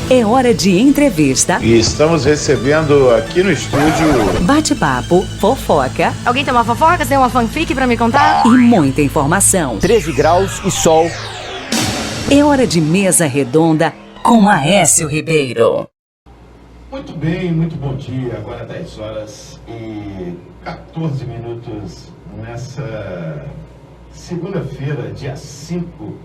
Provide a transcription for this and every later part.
É hora de entrevista. E estamos recebendo aqui no estúdio Bate-papo, fofoca. Alguém tem uma fofoca? Tem uma fanfic pra me contar? E muita informação. 13 graus e sol. É hora de mesa redonda com Aécio Ribeiro. Muito bem, muito bom dia. Agora 10 horas e 14 minutos nessa segunda-feira, dia 5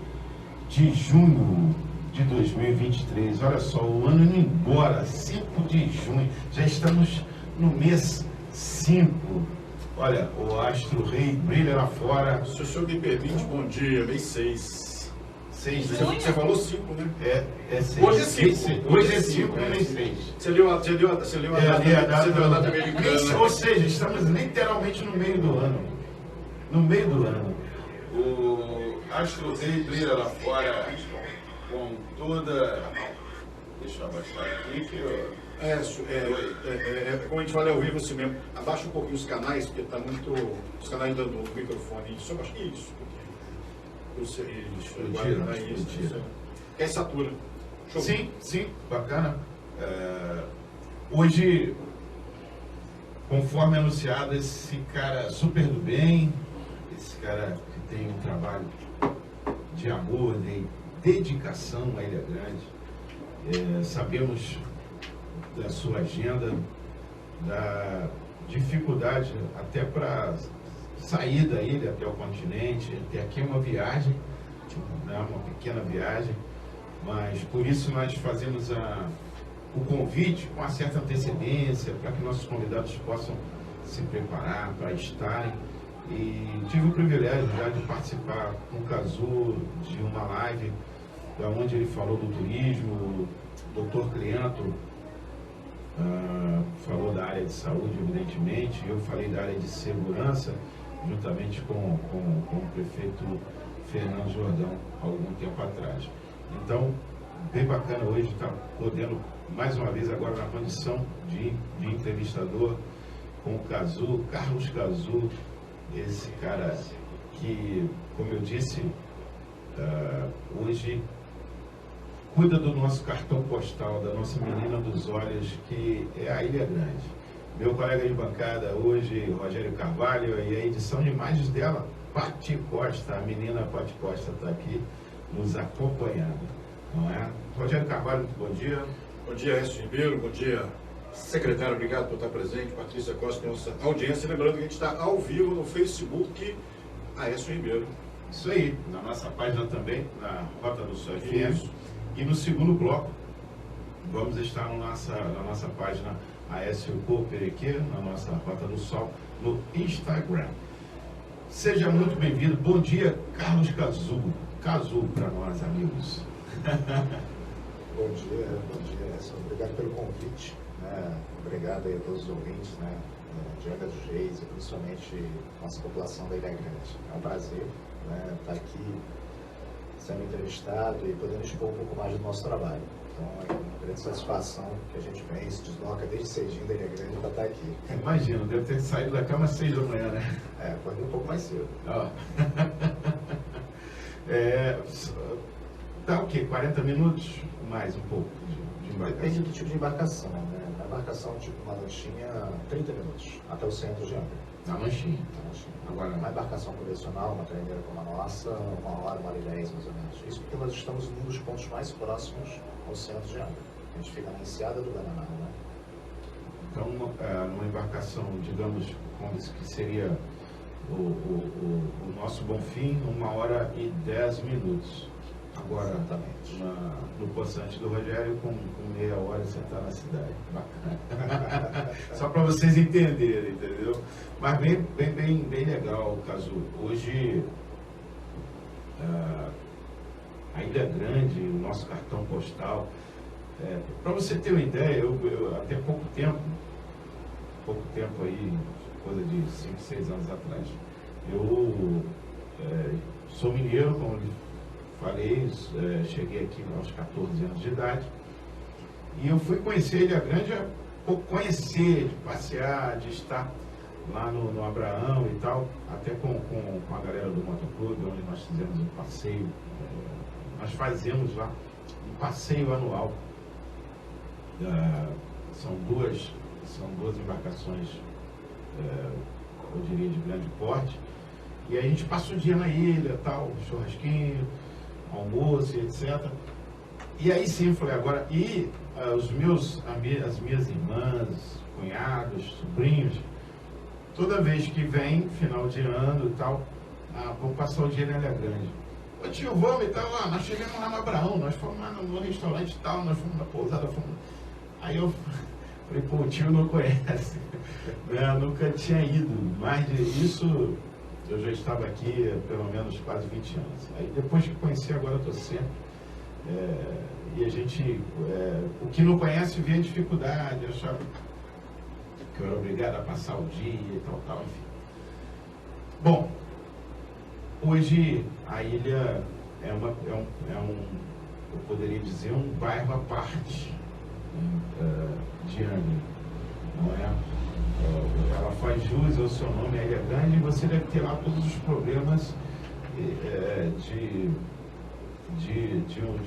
de junho de 2023. Olha só, o ano indo embora, 5 de junho. Já estamos no mês 5. Olha, o astro rei brilha lá fora. Se o senhor me permite, bom dia, mês 6. 6 de Você falou 5, né? É 6. Hoje é 5. Hoje é 5 e mês 6. Você leu a data americana. Ou seja, estamos literalmente no meio do ano. No meio do ano. O astro rei brilha lá fora com toda... Deixa eu abaixar aqui que eu... Como a gente fala, é ao vivo assim mesmo. Abaixa um pouquinho os canais, porque tá muito... Os canais do microfone. Só abaixa isso. Isso. Que é satura. Show. Sim, bacana. Hoje, conforme anunciado, esse cara super do bem, esse cara que tem um trabalho de amor, de dedicação à Ilha Grande, sabemos da sua agenda, da dificuldade até para sair da ilha até o continente. Até aqui é uma viagem, né, uma pequena viagem, mas por isso nós fazemos o convite com uma certa antecedência para que nossos convidados possam se preparar para estarem. E tive o privilégio já de participar com o Cazu de uma live onde ele falou do turismo. O Dr. Cleanto falou da área de saúde, evidentemente. Eu falei da área de segurança, juntamente com o prefeito Fernando Jordão, há algum tempo atrás. Então, bem bacana hoje estar podendo, mais uma vez, agora na condição de entrevistador, com o Cazu, Carlos Cazu, esse cara que, como eu disse, hoje cuida do nosso cartão postal, da nossa menina dos olhos, que é a Ilha Grande. Meu colega de bancada hoje, Rogério Carvalho, e a edição de imagens dela, Pati Costa, a menina Pati Costa está aqui nos acompanhando, não é? Rogério Carvalho, muito bom dia. Bom dia, Aécio Ribeiro. Bom dia, secretário. Obrigado por estar presente. Patrícia Costa, nossa audiência. Lembrando que a gente está ao vivo no Facebook, Aécio Ribeiro. Isso aí, na nossa página também, na Rota do Sol FM. E no segundo bloco, vamos estar na nossa página Aécio Copereque, na nossa Rota do Sol, no Instagram. Seja muito bem-vindo. Bom dia, Carlos Cazu. Cazu para nós, amigos. Bom dia, Aécio. Obrigado pelo convite. Né? Obrigado aí a todos os ouvintes, né? De Angra dos Reis e principalmente nossa população da Ilha Grande. É um prazer, né, estar aqui sendo entrevistado e podendo expor um pouco mais do nosso trabalho. Então é uma grande satisfação que a gente vem, se desloca desde cedinho da Ilha Grande para estar aqui. Imagino, deve ter saído da cama às 6 da manhã, né? Pode ir um pouco mais cedo. Tá o quê? 40 minutos? Mais um pouco de embarcação? Depende do tipo de embarcação, né? Na embarcação, tipo uma lanchinha, 30 minutos, até o centro de Angra. Na lanchinha. Agora, uma embarcação convencional, uma traineira como a nossa, 1 hora e 10 mais ou menos. Isso porque nós estamos num dos pontos mais próximos ao centro de Angra. A gente fica na enseada do Guaraná, né? Então, numa embarcação, digamos, como que seria o nosso Bonfim, 1 hora e 10 minutos. Agora, no poçante do Rogério, com meia hora você está na cidade. Bacana. Só para vocês entenderem, entendeu? Mas bem legal, Cazu. Hoje, a Ilha Grande, o nosso cartão postal, para você ter uma ideia, eu até pouco tempo aí, coisa de 5, 6 anos atrás, eu sou mineiro, como falei, cheguei aqui aos 14 anos de idade, e eu fui conhecer a Ilha Grande, conhecer, de passear, de estar lá no Abraão e tal, até com a galera do Motoclube, onde nós fizemos um passeio, nós fazemos lá um passeio anual São duas embarcações, eu diria, de grande porte. E aí a gente passa o dia na ilha, tal, churrasquinho, almoço, etc. E aí sim, eu falei, agora, as minhas irmãs, cunhados, sobrinhos, toda vez que vem, final de ano e tal, vou passar o dia na Ilha Grande. Ô tio, vamos e tal, nós chegamos lá no Abraão, nós fomos lá no restaurante e tal, nós fomos na pousada, Aí eu falei, pô, o tio não conhece, né? Eu nunca tinha ido, mais isso eu já estava aqui há pelo menos quase 20 anos. Aí depois que conheci, agora estou sempre. E a gente, o que não conhece vê a dificuldade, achava que eu era obrigado a passar o dia e tal, enfim. Bom, hoje a ilha eu poderia dizer, um bairro à parte de Angra, não é? Ela faz jus ao seu nome, a Ilha Grande, e você deve ter lá todos os problemas de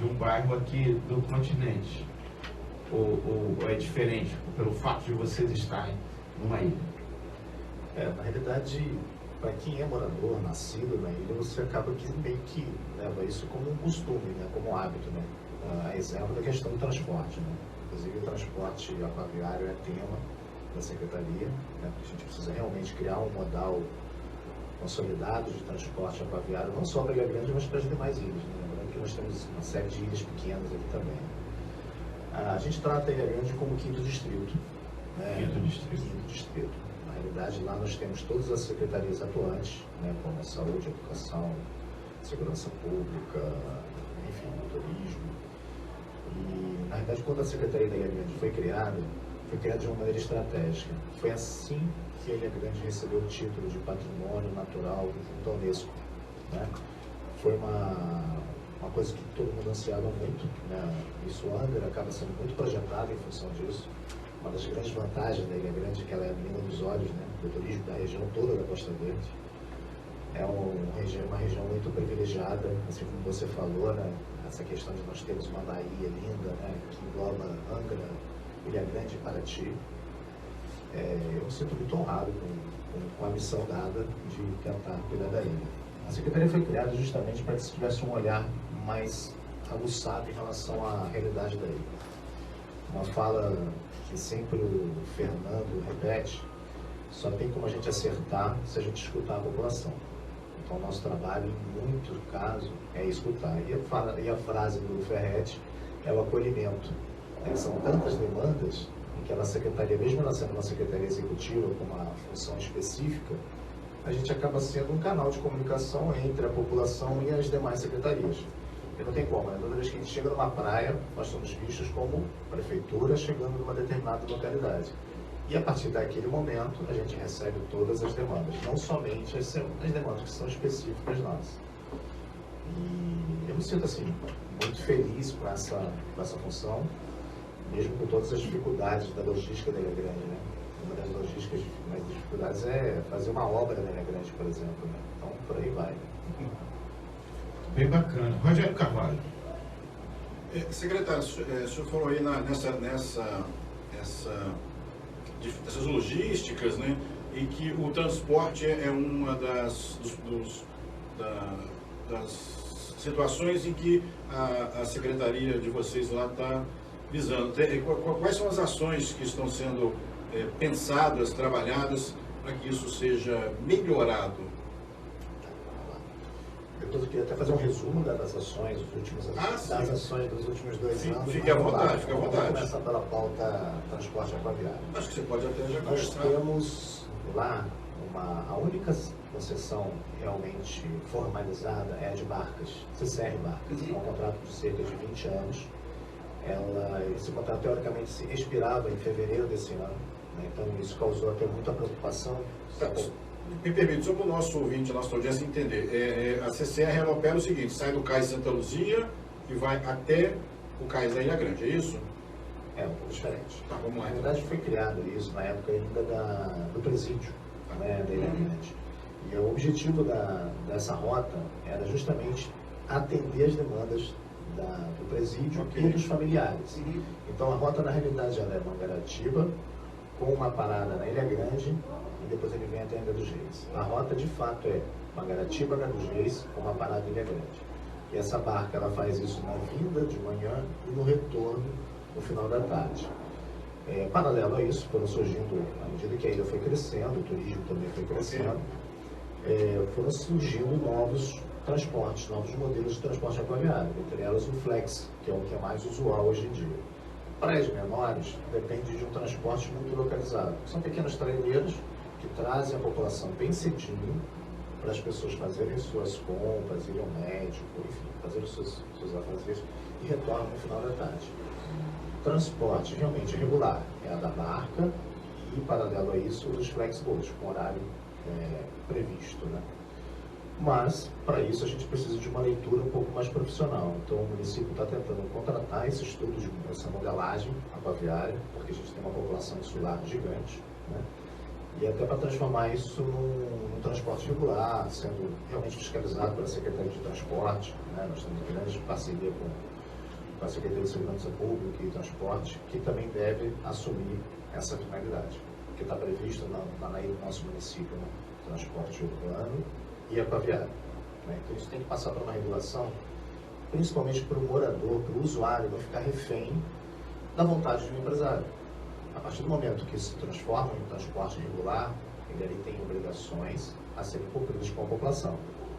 um bairro aqui do continente, ou é diferente pelo fato de vocês estarem numa ilha? Na realidade, para quem é morador, nascido na ilha, você acaba que meio que leva isso como um costume, né? Como hábito, né? A exemplo da questão do transporte, né? Inclusive o transporte aquaviário é tema da Secretaria, né? A gente precisa realmente criar um modal consolidado de transporte aquaviário, não só para a Ilha Grande, mas para as demais ilhas, né? Lembrando que nós temos uma série de ilhas pequenas aqui também. A gente trata a Ilha Grande como quinto distrito, né? Quinto distrito. Na realidade, lá nós temos todas as secretarias atuantes, né? Como a saúde, a educação, segurança pública, enfim, o turismo. E, na realidade, quando a Secretaria da Ilha Grande foi criada de uma maneira estratégica. Foi assim que a Ilha Grande recebeu o título de Patrimônio Natural junto à Unesco, né? Foi uma coisa que todo mundo ansiava muito, né? Isso, Angra acaba sendo muito projetado em função disso. Uma das grandes vantagens da Ilha Grande é que ela é a menina dos olhos, né? Do turismo da região toda da Costa Verde. É uma região muito privilegiada, assim como você falou, né? Essa questão de nós termos uma Bahia linda, né? Que engloba Angra, Ilha Grande e Paraty. Eu me sinto muito honrado com a missão dada de tentar cuidar da ilha. A Secretaria foi criada justamente para que se tivesse um olhar mais aguçado em relação à realidade da ilha. Uma fala que sempre o Fernando repete, só tem como a gente acertar se a gente escutar a população. Então, o nosso trabalho, em muito caso, é escutar. E a frase do Ferretti é o acolhimento. São tantas demandas em que a secretaria, mesmo ela sendo uma secretaria executiva com uma função específica, a gente acaba sendo um canal de comunicação entre a população e as demais secretarias. E não tem como, né? Toda vez que a gente chega numa praia, nós somos vistos como prefeitura chegando numa determinada localidade. E a partir daquele momento, a gente recebe todas as demandas, não somente as demandas que são específicas nossas. E eu me sinto assim, muito feliz com essa função, mesmo com todas as dificuldades da logística da Ilha Grande, né? Uma das logísticas mais dificuldades é fazer uma obra na Ilha Grande, por exemplo, né? Então, por aí vai. Bem bacana. Rogério Carvalho. Secretário, o senhor falou aí dessas logísticas, né? E que o transporte é uma das situações em que a secretaria de vocês lá está visando. Quais são as ações que estão sendo pensadas, trabalhadas para que isso seja melhorado? Depois eu queria até fazer um resumo das ações, das ações dos últimos 2 anos. Fique à vontade, fique à vontade. Vamos começar pela pauta transporte aquaviário. Acho que você pode até já Nós temos lá a única concessão realmente formalizada é a de barcas, CCR Barcas. É um contrato de cerca de 20 anos. Esse contrato, teoricamente, se expirava em fevereiro desse ano, né? Então isso causou até muita preocupação. Me permite, só para o nosso ouvinte, a nossa audiência entender, a CCR ela opera o seguinte: sai do cais Santa Luzia e vai até o cais da Ilha Grande, é isso? É um pouco diferente. Tá, vamos lá. Na verdade, foi criado isso na época ainda do presídio, né, da Ilha Grande. E o objetivo dessa rota era justamente atender as demandas do presídio e dos familiares. Então a rota na realidade ela é Mangaratiba, com uma parada na Ilha Grande e depois ele vem até a Angra dos Reis. A rota de fato é Mangaratiba, Angra dos Reis, com uma parada na Ilha Grande. E essa barca ela faz isso na vinda de manhã e no retorno no final da tarde. Paralelo a isso, foram surgindo, à medida que a ilha foi crescendo, o turismo também foi crescendo, foram surgindo novos transportes, novos modelos de transporte aquaviário, entre elas o Flex, que é o que é mais usual hoje em dia. Praias menores dependem de um transporte muito localizado. São pequenas traileiras que trazem a população bem cedinho para as pessoas fazerem suas compras, irem ao médico, enfim, fazerem seus afazeres e retornam no final da tarde. Transporte realmente regular é a da barca e, paralelo a isso, os flexboats, com horário previsto, né? Mas, para isso, a gente precisa de uma leitura um pouco mais profissional. Então, o município está tentando contratar esse estudo, essa modelagem aquaviária, porque a gente tem uma população insular gigante, né? E até para transformar isso num transporte regular, sendo realmente fiscalizado pela Secretaria de Transporte, né? Nós temos uma grande parceria com a Secretaria de Segurança Pública e Transporte, que também deve assumir essa finalidade, que está previsto na lei do nosso município, né? Transporte urbano e aquaviário, né? Então isso tem que passar por uma regulação, principalmente para o morador, para o usuário, não ficar refém da vontade de um empresário. A partir do momento que se transforma em transporte regular, ele ali tem obrigações a serem cumpridas com a população,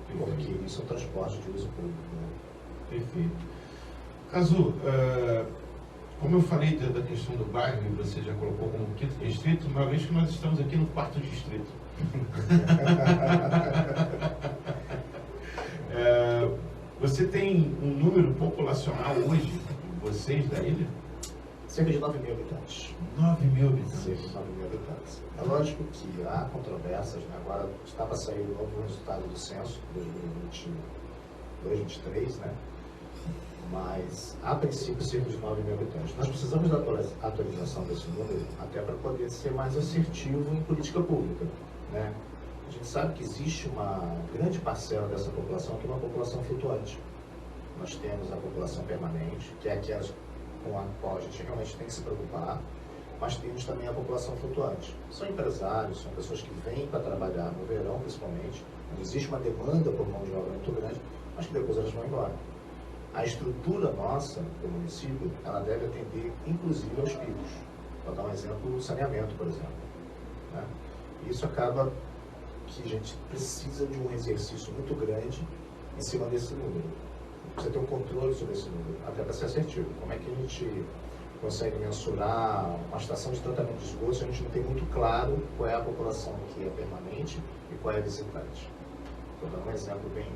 porque isso é um transporte de uso público, né? Perfeito. Cazu, como eu falei da questão do bairro, e você já colocou como quinto distrito, uma vez que nós estamos aqui no quarto distrito. Você tem um número populacional hoje, vocês da ilha? Cerca de 9 mil habitantes. 9 mil habitantes. Cerca de 9 mil habitantes. É lógico que há controvérsias, né? Agora está para sair o novo resultado do censo, 2022-2023, né? Mas, a princípio, cerca de 9 mil habitantes. Nós precisamos da atualização desse número até para poder ser mais assertivo em política pública, né? A gente sabe que existe uma grande parcela dessa população que é uma população flutuante. Nós temos a população permanente, que é aquela com a qual a gente realmente tem que se preocupar, mas temos também a população flutuante. São empresários, são pessoas que vêm para trabalhar no verão, principalmente, onde existe uma demanda por mão de obra muito grande, mas que depois elas vão embora. A estrutura nossa do município, ela deve atender inclusive aos picos. Vou dar um exemplo, o saneamento, por exemplo, né? Isso acaba que a gente precisa de um exercício muito grande em cima desse número. Precisa ter um controle sobre esse número, até para ser assertivo. Como é que a gente consegue mensurar uma estação de tratamento de esgoto se a gente não tem muito claro qual é a população que é permanente e qual é a visitante? Estou dando um exemplo bem...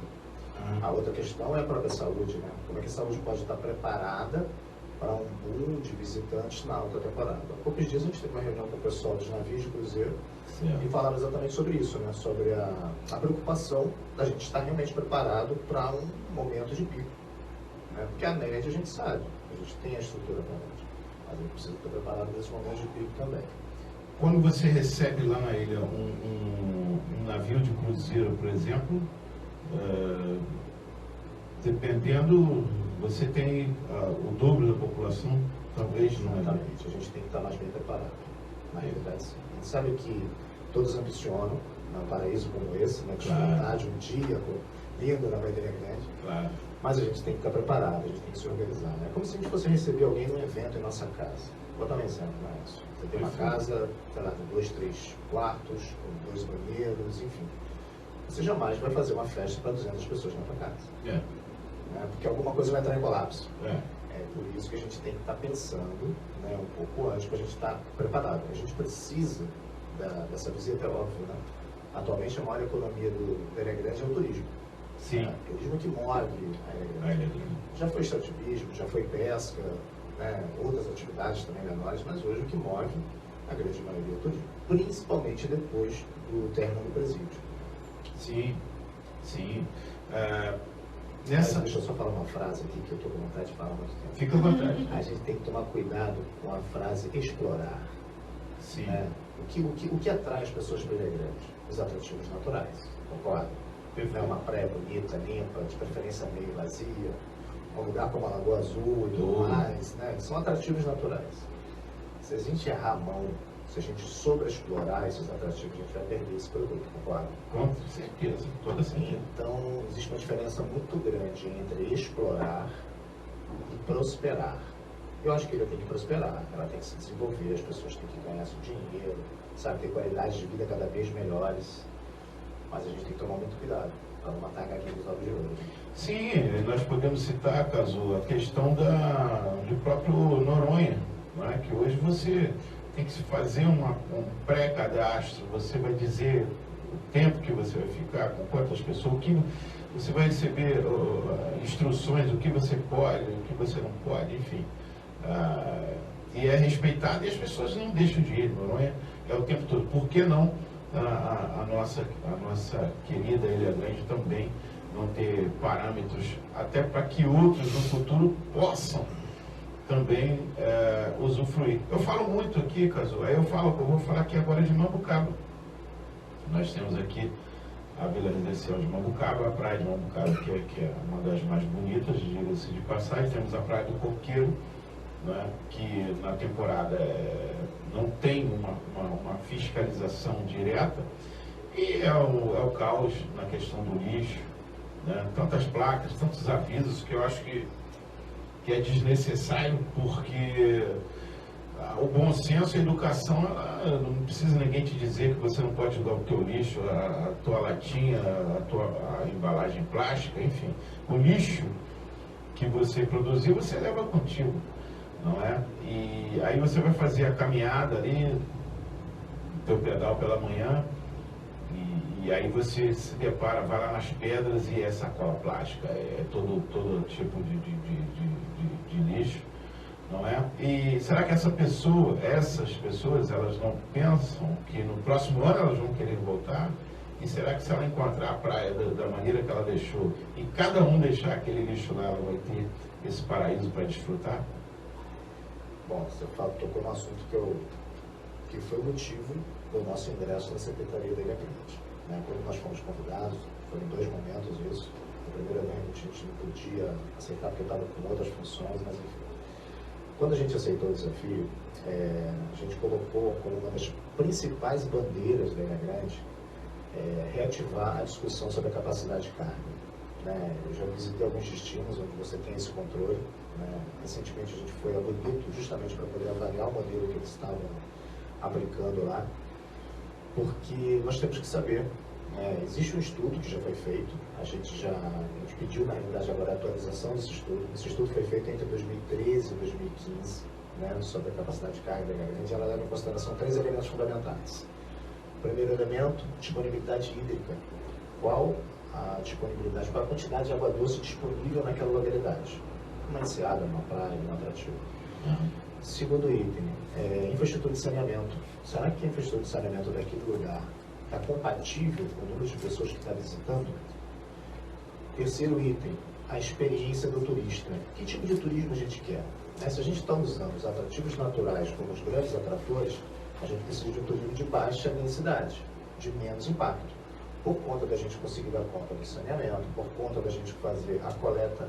A outra questão é a própria saúde, né? Como é que a saúde pode estar preparada para um boom de visitantes na alta temporada? Há poucos dias a gente teve uma reunião com o pessoal dos navios de cruzeiro e falaram exatamente sobre isso, né? Sobre a preocupação da gente estar realmente preparado para um momento de pico, né? Porque a média a gente sabe, a gente tem a estrutura para a média, mas a gente precisa estar preparado nesse momento de pico também. Quando você recebe lá na ilha um navio de cruzeiro, por exemplo, dependendo, você tem o dobro da população, talvez não é. Exatamente, a gente tem que estar mais bem preparado, na realidade. A gente sabe que todos ambicionam num paraíso como esse, né, desfrutar de um dia lindo na Bahia Grande, Claro. mas a gente tem que estar preparado, a gente tem que se organizar. É como se a gente fosse receber alguém num evento em nossa casa. Vou dar um exemplo, né? Você tem uma casa, sei lá, com 2, 3 quartos, com 2 banheiros, enfim. Você jamais vai fazer uma festa para 200 pessoas na sua casa. Né? Porque alguma coisa vai entrar em colapso. É por isso que a gente tem que estar pensando, né, um pouco antes, para a gente estar preparado. A gente precisa dessa visita, é óbvio, né? Atualmente a maior economia da Ilha Grande é o turismo. Sim. O turismo que move a Ilha Grande. Já foi extrativismo, já foi pesca, né, outras atividades também menores, mas hoje o que move a grande maioria é o turismo. Principalmente depois do término do presídio. Sim, sim. Deixa eu só falar uma frase aqui que eu estou com vontade de falar há muito tempo. Fica à vontade. A gente tem que tomar cuidado com a frase explorar. Sim. Né? O que atrai as pessoas para a Ilha Grande? Os atrativos naturais, concorda? É uma praia bonita, limpa, de preferência meio vazia, um lugar como a Lagoa Azul e tudo mais, né? São atrativos naturais. Se a gente errar a mão, se a gente sobreexplorar esses atrativos, a gente vai perder esse produto, concorda? Com certeza, toda certeza. Então, existe uma diferença muito grande entre explorar e prosperar. Eu acho que ele tem que prosperar, ela tem que se desenvolver, as pessoas têm que ganhar seu dinheiro, sabe, ter qualidades de vida cada vez melhores. Mas a gente tem que tomar muito cuidado para não matar a galinha dos ovos de ouro. Sim, nós podemos citar, Caso, a questão do próprio Noronha, não é? Que hoje você tem que se fazer um pré-cadastro, você vai dizer o tempo que você vai ficar, com quantas pessoas, o que você vai receber instruções, o que você pode, o que você não pode, enfim. E é respeitado e as pessoas não deixam de ir, Noronha é o tempo todo. Por que não a nossa querida Ilha Grande também não ter parâmetros, até para que outros no futuro possam também usufruir. Eu falo muito aqui, Caso, eu vou falar aqui agora de Mambucaba. Nós temos aqui a Vila Residencial de Mambucaba, a Praia de Mambucaba, que é uma das mais bonitas, diga-se de passagem. Temos a Praia do Coqueiro, né, que na temporada não tem uma fiscalização direta, e é o caos na questão do lixo, né, tantas placas, tantos avisos que eu acho que é desnecessário, porque o bom senso, a educação, não precisa ninguém te dizer que você não pode jogar o teu lixo, a tua latinha, a embalagem plástica, enfim, o lixo que você produziu, você leva contigo, não é? E aí você vai fazer a caminhada ali, teu pedal pela manhã, e aí você se depara, vai lá nas pedras e é sacola plástica, é todo tipo de lixo, não é? E será que essas pessoas, elas não pensam que no próximo ano elas vão querer voltar? E será que se ela encontrar a praia da maneira que ela deixou, e cada um deixar aquele lixo lá, ela vai ter esse paraíso para desfrutar? Bom, você tocou num assunto que foi o motivo do nosso ingresso na Secretaria da Ilha Grande. Né? Quando nós fomos convidados, foram em 2 momentos isso. A primeira vez a gente não podia aceitar porque estava com outras funções, mas enfim. Quando a gente aceitou o desafio, a gente colocou como uma das principais bandeiras da Ilha Grande reativar a discussão sobre a capacidade de carga. Né? Eu já visitei alguns destinos onde você tem esse controle. Né? Recentemente a gente foi a Bonito justamente para poder avaliar o modelo que eles estavam aplicando lá, porque nós temos que saber. Existe um estudo que já foi feito, a gente pediu na realidade agora a atualização desse estudo. Esse estudo foi feito entre 2013 e 2015, né, sobre a capacidade de carga da Ilha Grande. Ela leva em consideração 3 elementos fundamentais. O primeiro elemento, disponibilidade hídrica. Qual a disponibilidade, qual a quantidade de água doce disponível naquela localidade? Uma enseada, uma praia, um atrativo. Segundo item, infraestrutura de saneamento. Será que a infraestrutura de saneamento daquele lugar está compatível com o número de pessoas que está visitando? Terceiro item, a experiência do turista. Que tipo de turismo a gente quer? Se a gente está usando os atrativos naturais como os grandes atratores, a gente precisa de um turismo de baixa densidade, de menos impacto, por conta da gente conseguir dar conta do saneamento, por conta da gente fazer a coleta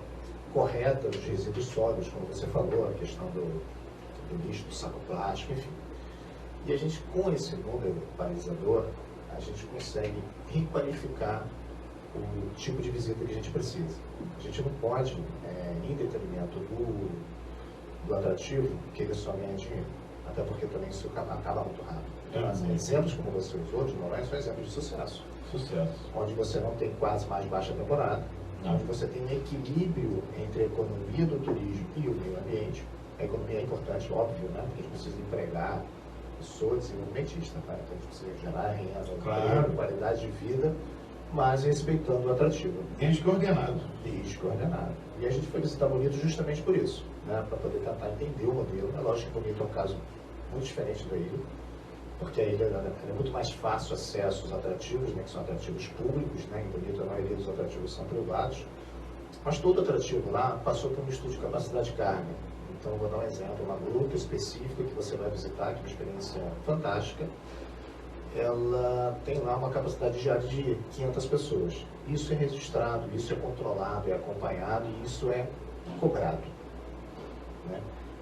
correta dos resíduos sólidos, como você falou, a questão do lixo, do saco plástico, enfim. E a gente, com esse número paralisador, a gente consegue requalificar o tipo de visita que a gente precisa. A gente não pode, em detrimento do atrativo, querer só ganhar dinheiro, até porque também isso acaba muito rápido. Então, exemplos como você usou de Noronha são exemplos de sucesso. Onde você não tem quase mais baixa temporada, onde você tem um equilíbrio entre a economia do turismo e o meio ambiente. A economia é importante, óbvio, né? Porque a gente precisa empregar pessoas desenvolvimentistas, tá? Então a gente precisa gerar renda, emprego, qualidade de vida, mas respeitando o atrativo. Desde coordenado. E a gente foi visitar Bonito justamente por isso, né? Para poder tentar entender o modelo. É lógico que Bonito é um caso muito diferente da ilha, porque a ilha é muito mais fácil acesso aos atrativos, né? Que são atrativos públicos, né? Em Bonito a maioria dos atrativos são privados, mas todo atrativo lá passou por um estudo de capacidade de carga. Então, vou dar um exemplo, uma gruta específica que você vai visitar, que é uma experiência fantástica, ela tem lá uma capacidade diária de 500 pessoas. Isso é registrado, isso é controlado, é acompanhado e isso é cobrado. Né?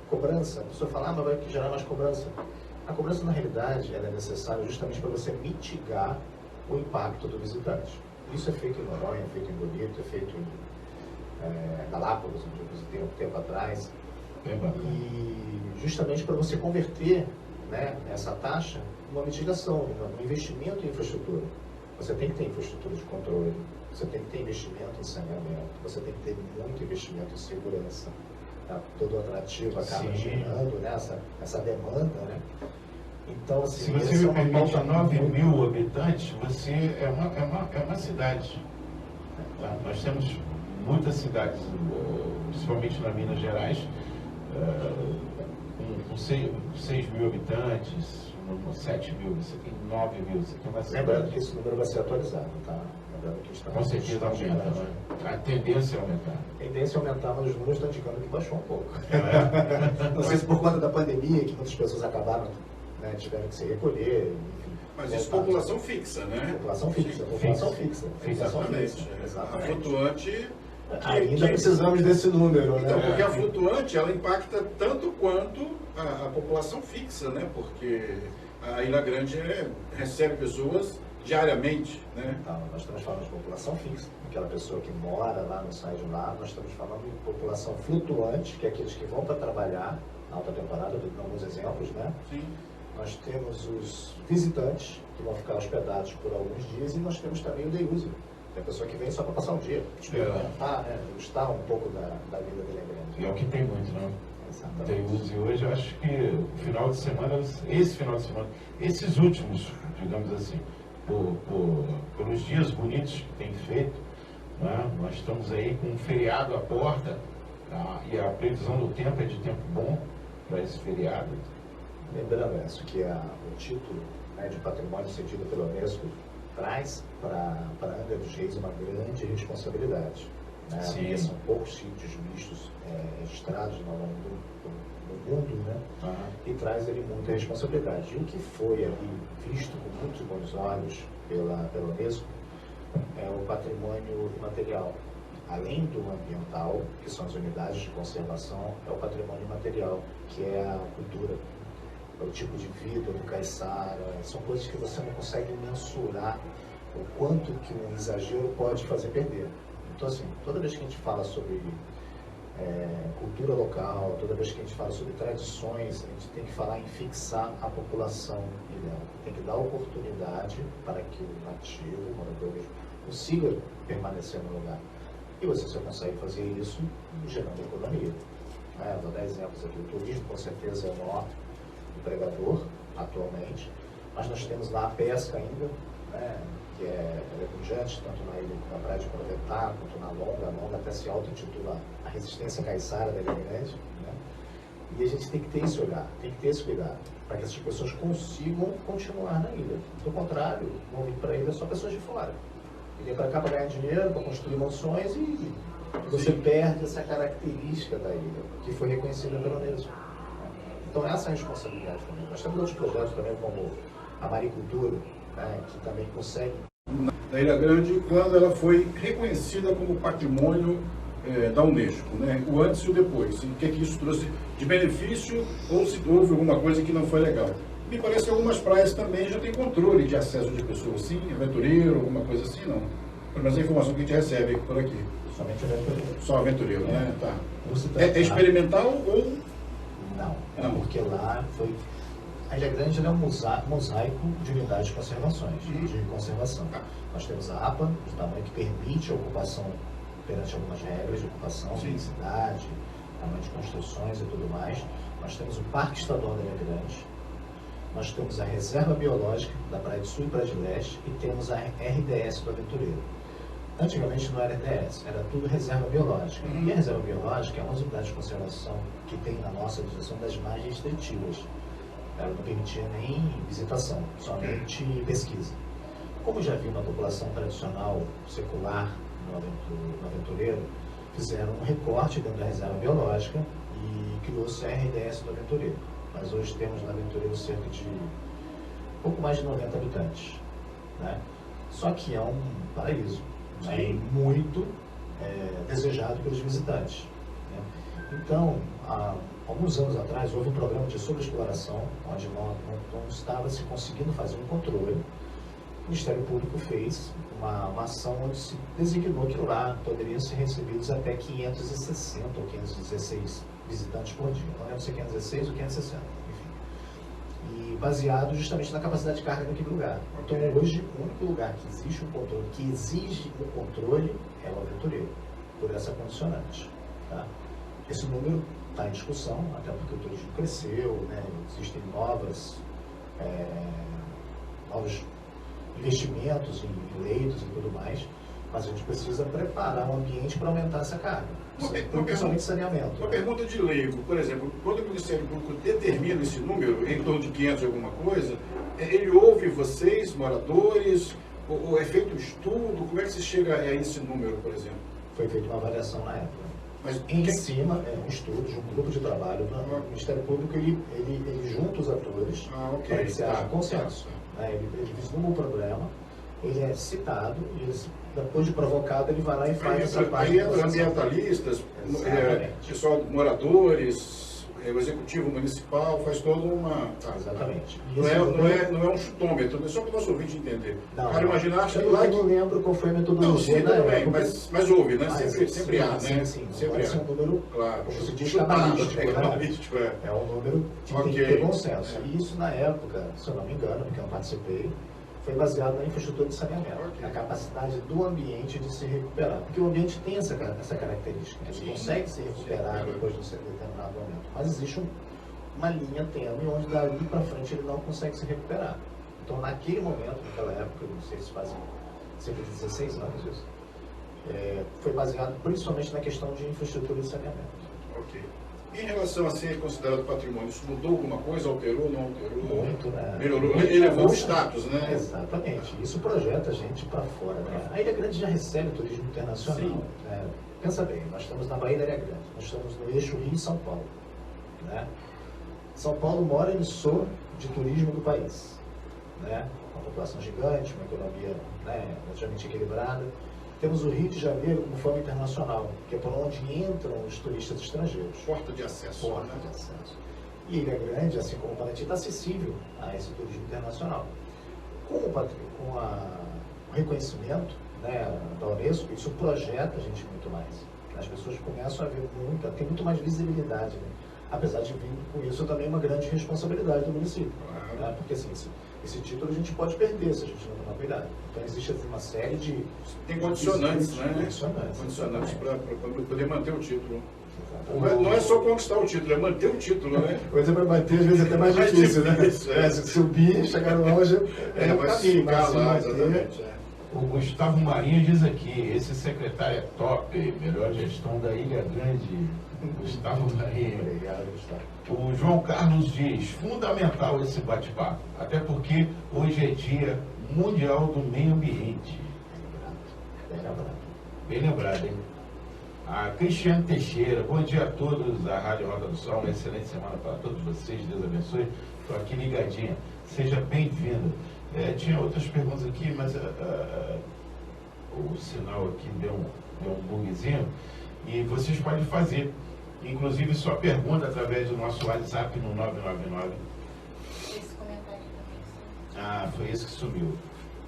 Cobrança, a pessoa fala, mas vai gerar mais cobrança. A cobrança, na realidade, ela é necessária justamente para você mitigar o impacto do visitante. Isso é feito em Noronha, é feito em Bonito, é feito em Galápagos, onde eu visitei um tempo atrás. E justamente para você converter, né, essa taxa numa mitigação, num investimento em infraestrutura. Você tem que ter infraestrutura de controle, você tem que ter investimento em saneamento, você tem que ter muito investimento em segurança. Tá? Todo o atrativo acaba gerando, né, essa demanda, né? Então, assim, se você me permite 9 mil habitantes, você é uma cidade. Tá? Nós temos muitas cidades, principalmente na Minas Gerais, com 6 mil habitantes, 7 mil, você tem 9 mil, você tem uma cidade. Lembrando que esse número vai ser atualizado, tá? Lembrando que está com certeza aumenta, né? A tendência é aumentar. A tendência é aumentar, mas os números estão indicando que baixou um pouco. Não sei se por conta da pandemia, que muitas pessoas acabaram, né, tiveram que se recolher, enfim. Mas isso é população fixa, né? População fixa, população fixa. Exatamente. A flutuante... Ainda precisamos desse número, então, né? porque a flutuante, ela impacta tanto quanto a população fixa, né? Porque a Ilha Grande recebe pessoas diariamente, né? Então, nós estamos falando de população fixa, aquela pessoa que mora lá, não sai de lá. Nós estamos falando de população flutuante, que é aqueles que vão para trabalhar na alta temporada, dando alguns exemplos, né? Sim. Nós temos os visitantes, que vão ficar hospedados por alguns dias, e nós temos também o day user, que é a pessoa que vem só para passar um dia, experimentar, né? Gostar um pouco da vida dele grande. E é o que tem muito, né? Exatamente. Day use hoje, eu acho que o final de semana, esse final de semana, esses últimos, digamos assim, pelos dias bonitos que tem feito, né? Nós estamos aí com um feriado à porta, tá? E a previsão do tempo é de tempo bom para esse feriado. Lembrando isso, que o título, né, de patrimônio cedido pela Unesco traz para Angra dos Reis uma grande responsabilidade. Né? Porque são poucos sítios mistos registrados ao longo do mundo, né? E traz ali muita responsabilidade. E o que foi ali visto com muitos bons olhos pela Unesco é o patrimônio imaterial. Além do ambiental, que são as unidades de conservação, é o patrimônio imaterial, que é a cultura, é o tipo de vida do caiçara, são coisas que você não consegue mensurar o quanto que um exagero pode fazer perder. Então, assim, toda vez que a gente fala sobre cultura local, toda vez que a gente fala sobre tradições, a gente tem que falar em fixar a população ideal. Tem que dar oportunidade para que o nativo, o morador, consiga permanecer no lugar. E você só consegue fazer isso gerando economia. Vou dar exemplos aqui. O turismo, com certeza, é o maior empregador atualmente, mas nós temos lá a pesca ainda, né, que é pujante, tanto na praia de Provetá quanto na Longa. A Longa até se auto-intitula a resistência caiçara da Ilha Grande, né? E a gente tem que ter esse olhar, tem que ter esse cuidado, para que essas pessoas consigam continuar na ilha. Do contrário, vão vir para a ilha só pessoas de fora. E vem para cá para ganhar dinheiro, para construir mansões, e você perde essa característica da ilha, que foi reconhecida pela Unesco. Então essa é a responsabilidade também. Nós temos outros projetos também, como a maricultura, né, que também consegue. Da Ilha Grande, quando ela foi reconhecida como patrimônio da Unesco, né? O antes e o depois. E o que isso trouxe de benefício, ou se houve alguma coisa que não foi legal. Me parece que algumas praias também já têm controle de acesso de pessoas, sim, aventureiro, alguma coisa assim, não. Pelo menos a informação que a gente recebe por aqui. Somente aventureiro. Só aventureiro, né? Tá. É experimental ou... Não, porque lá foi... A Ilha Grande é um mosaico de unidades de conservações, de conservação. Nós temos a APA, de tamanho que permite a ocupação perante algumas regras de ocupação, densidade, tamanho de construções e tudo mais. Nós temos o Parque Estadual da Ilha Grande, nós temos a Reserva Biológica da Praia do Sul e Praia de Leste, e temos a RDS do Aventureiro. Antigamente não era RDS, era tudo reserva biológica. E a reserva biológica é uma das unidades de conservação que tem na nossa legislação das mais restritivas. Ela não permitia nem visitação, somente pesquisa. Como já havia uma população tradicional secular no aventureiro, fizeram um recorte dentro da reserva biológica e criou-se a RDS do Aventureiro. Mas hoje temos no Aventureiro cerca de pouco mais de 90 habitantes, né? Só que é um paraíso, né? Muito desejado pelos visitantes. né? Então, há alguns anos atrás, houve um programa de sobreexploração, onde não estava se conseguindo fazer um controle. O Ministério Público fez uma ação onde se designou que lá poderiam ser recebidos até 560 ou 516 visitantes por dia. Não lembro se é 516 ou 560, enfim. E baseado justamente na capacidade de carga naquele lugar. Então, hoje, o único lugar que existe um controle, que exige um controle, é o aventureiro, por essa condicionante. Tá? Esse número está em discussão, até porque o turismo cresceu, né? Existem novos investimentos em leitos e tudo mais, mas a gente precisa preparar o ambiente para aumentar essa carga, principalmente saneamento. Uma pergunta de leigo, por exemplo, quando o Ministério Público determina esse número, em torno de 500 e alguma coisa, ele ouve vocês, moradores, ou é feito um estudo, como é que se chega a esse número, por exemplo? Foi feita uma avaliação na época. Mas em cima, um estudo de um grupo de trabalho, o Ministério Público, ele junta os atores para que se haja consenso. Ele vislumbra o problema, ele é citado, e depois de provocado, ele vai lá e faz essa parte. Aí entra ambientalistas, pessoal, moradores, o executivo municipal, faz toda uma... Exatamente. Não é um chutômetro, só para o nosso ouvinte entender. Não, cara, imaginar eu não lembro qual foi a metodologia. Não, sim, tudo bem, mas houve, né? Sempre há, né? Sim, sempre há. Um número, claro, como se diz, chutado, cabalístico. É um número que tem que ter bom senso. E isso, na época, se eu não me engano, porque eu não participei, foi baseado na infraestrutura de saneamento, na capacidade do ambiente de se recuperar. Porque o ambiente tem essa característica, ele consegue se recuperar depois de um determinado momento. Mas existe uma linha tênue onde dali para frente ele não consegue se recuperar. Então, naquele momento, naquela época, não sei se fazem cerca de 16 anos isso, foi baseado principalmente na questão de infraestrutura de saneamento. Ok. Em relação a ser considerado patrimônio, isso mudou alguma coisa? Alterou, não alterou? Muito, né? Melhorou? Elevou o status, né? Exatamente. Isso projeta a gente para fora, né? A Ilha Grande já recebe turismo internacional. Né? Pensa bem, nós estamos na Baía da Ilha Grande, nós estamos no eixo Rio-São Paulo. Né? São Paulo mora emissor de turismo do país. Né? Uma população gigante, uma economia relativamente equilibrada. Temos o Rio de Janeiro como forma internacional, que é por onde entram os turistas estrangeiros. Porta de acesso. Porta de acesso. E Ilha Grande, assim como o Paraty, está acessível a esse turismo internacional. Com o reconhecimento da Unesco, isso projeta a gente muito mais. As pessoas começam a ver tem muito mais visibilidade. Né? Apesar de vir com isso também uma grande responsabilidade do município. Claro. Né? Porque assim, esse título a gente pode perder se a gente não tomar cuidado. Então existe uma série de... Tem condicionantes, né? Condicionantes para poder manter o título. Não é só conquistar o título, é manter o título, né? Coisa para manter, às vezes, é até mais difícil, né? Se subir, chegar no auge, é um caminho, mas lá, exatamente. O Gustavo Marinho diz aqui, esse secretário é top, melhor gestão da Ilha Grande. Gustavo Marinho. Obrigado, Gustavo. O João Carlos diz, fundamental esse bate-papo, até porque hoje é Dia Mundial do Meio Ambiente. Bem lembrado, hein? A Cristiane Teixeira, bom dia a todos da Rádio Rota do Sol, uma excelente semana para todos vocês, Deus abençoe. Estou aqui ligadinha, seja bem-vindo. Tinha outras perguntas aqui, mas o sinal aqui deu um bugzinho, e vocês podem fazer, inclusive, sua pergunta através do nosso WhatsApp no 999. Esse comentário também. Ah, foi esse que sumiu.